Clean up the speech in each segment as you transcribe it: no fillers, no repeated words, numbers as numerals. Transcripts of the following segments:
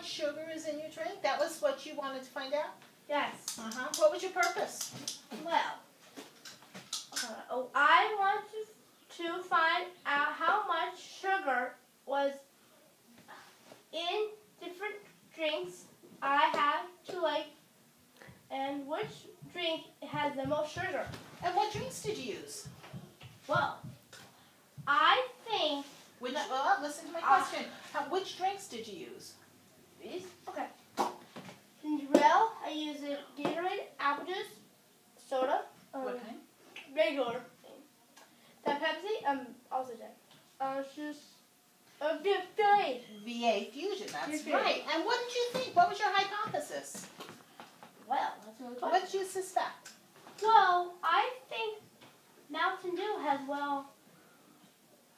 much sugar is in your drink? That was what you wanted to find out? Yes. What was your purpose? Well, I wanted to find out how much sugar was in different drinks I have to like, and which drink has the most sugar. And what drinks did you use? Well, I think... Listen to my question. Which drinks did you use? These? Okay. Ginger ale, I use it Gatorade, apple juice, soda, What kind? regular thing. That Pepsi, also that. It's just VA. VA Fusion, that's VA. right. And what did you think? What was your hypothesis? Well, that's really good. What did you suspect? Well, I think Mountain Dew has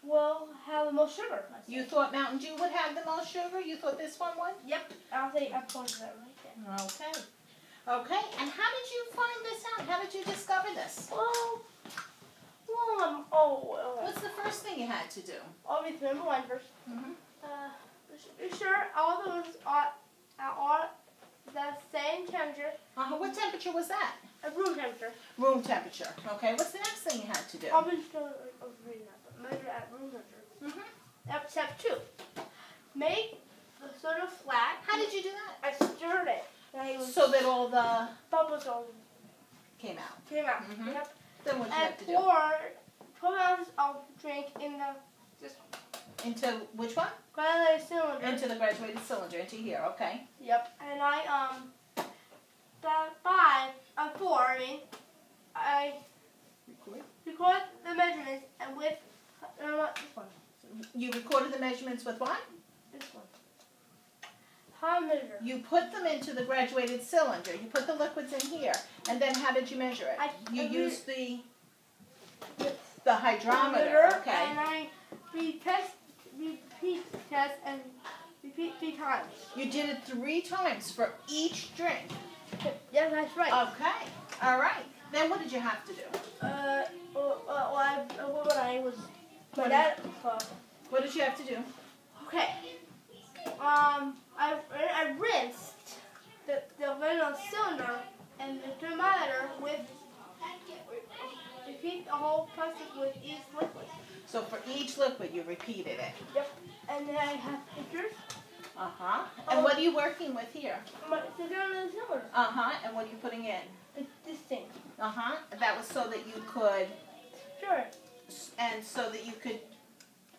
will have the most sugar. You thought Mountain Dew would have the most sugar? You thought this one would? Yep. I'll say I pointed that right there. Okay. Okay. And how did you find this out? How did you discover this? What's the first thing you had to do? Obviously, number one first. Mm-hmm. Be sure all those are the same temperature. What temperature was that? Room temperature. Room temperature. Okay. What's the next thing you had to do? I'll be still reading that, but measure at room temperature. Mm-hmm. Step 2. Make the soda flat. How did you do that? I stirred it. So that all the bubbles all came out. Mm-hmm. Yep. Then what did you have to do? And pour 12 ounces of drink in this one. Into which one? Graduated cylinder. Into the graduated cylinder. Into here. Okay. Yep. And I record the measurements and with this one. You recorded the measurements with what? This one. How I measure? You put them into the graduated cylinder. You put the liquids in here. And then how did you measure it? You used the hydrometer. Okay. And I repeat test and repeat 3 times. You did it 3 times for each drink. Yes, that's right. Okay. All right. Then what did you have to do? What did you have to do? Okay. I rinsed the original cylinder and the thermometer with repeat the whole process with each liquid. So for each liquid, you repeated it. Yep. And then I have pictures. And what are you working with here? The cylinder. And what are you putting in? This thing. That was so that you could. Sure. And so that you could.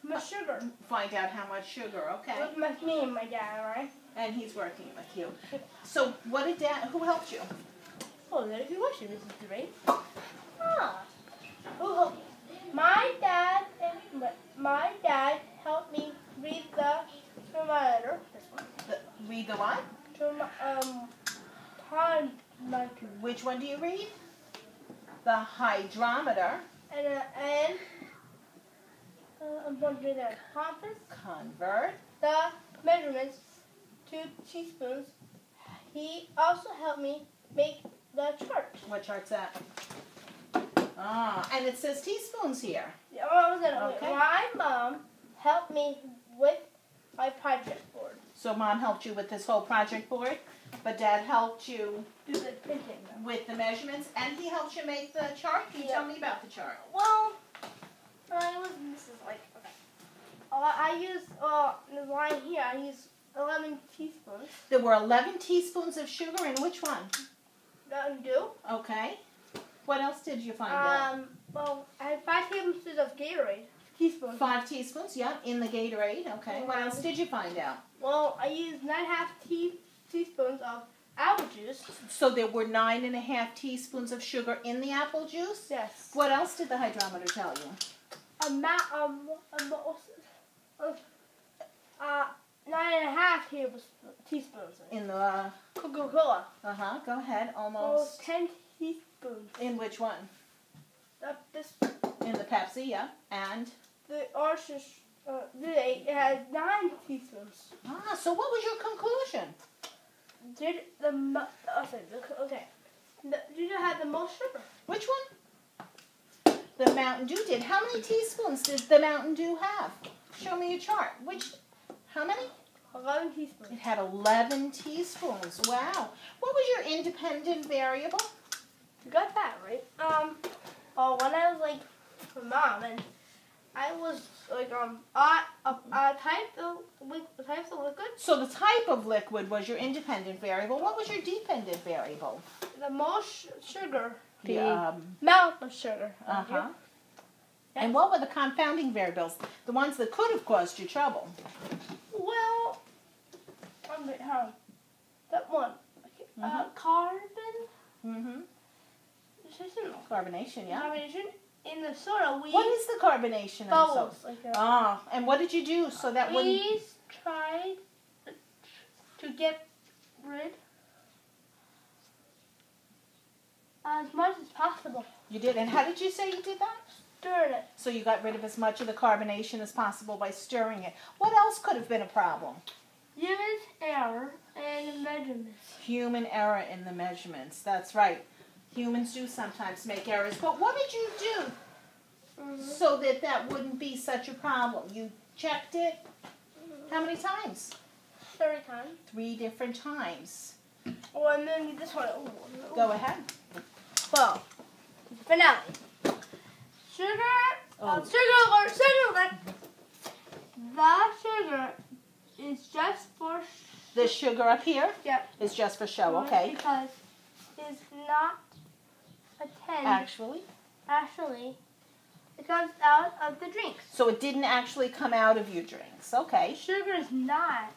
Much sugar. Find out how much sugar. Okay. With me and my dad, right? And he's working with you. So what did Dad? Who helped you? Oh, there's a question. This is great. Who helped me? My dad helped me read the thermometer. This one. Read the what? Thermometer. Which one do you read? The hydrometer. And I'm going to do the compass. Convert. The measurements, 2 teaspoons. He also helped me make the chart. What chart's that? And it says teaspoons here. Okay. My mom helped me with my project board. So Mom helped you with this whole project board, but Dad helped you do the printing with the measurements, and he helped you make the chart? Can you tell me about the chart? Well, this is like, okay. I use, the line here, I use 11 teaspoons. There were 11 teaspoons of sugar in which one? Mountain Dew. Okay. What else did you find out? Well, I had 5 tablespoons of Gatorade. Teaspoons. 5 teaspoons, yeah, in the Gatorade. Okay. What else did you find out? Well, I used 9.5 teaspoons of apple juice. So there were 9.5 teaspoons of sugar in the apple juice? Yes. What else did the hydrometer tell you? 9.5 teaspoons. In the Coca-Cola. Go ahead. Almost. 10 teaspoons. In which one? This. In the Pepsi, yeah. And? The orange, it has 9 teaspoons. So what was your conclusion? Did you have the most sugar? Which one? The Mountain Dew did. How many teaspoons did the Mountain Dew have? Show me a chart. How many? 11 teaspoons. It had 11 teaspoons. Wow. What was your independent variable? You got that right. When I was like Mom, and I was like type of liquid. So the type of liquid was your independent variable. What was your dependent variable? The most sugar. The amount of sugar. Uh-huh. And what were the confounding variables? The ones that could have caused you trouble. Well, that one. Carbon. Mm-hmm. Carbonation, yeah. Carbonation in the soda. What is the carbonation in bubbles. soda? And what did you do so that wouldn't... We tried to get rid as much as possible. You did, and how did you say you did that? Stirred it. So you got rid of as much of the carbonation as possible by stirring it. What else could have been a problem? Human error in measurements. Human error in the measurements. That's right. Humans do sometimes make errors. But what did you do so that that wouldn't be such a problem? You checked it how many times? 30 times. 3 different times. Oh, and then this one. Go ahead. Well, finale. Sugar. Sugar alert. The sugar is just for... The sugar up here Yep. is just for show, okay. Because it's not Actually, it comes out of the drinks. so it didn't actually come out of your drinks. Okay. Sugar is not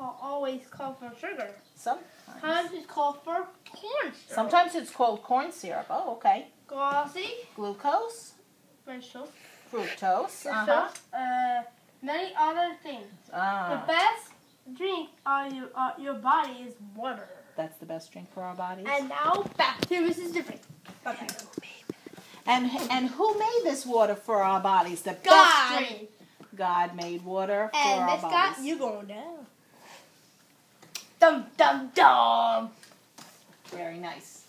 always called for sugar. Sometimes it's called for corn syrup. Sometimes it's called corn syrup. Oh, okay. Glossy. Glucose. Fructose. Many other things. The best drink on your body is water. That's the best drink for our bodies. And now back to Mrs. Different. Okay. And who made this water for our bodies? The God. best drink. God made water for our And this bodies. got you going down. Dum dum dum. Very nice.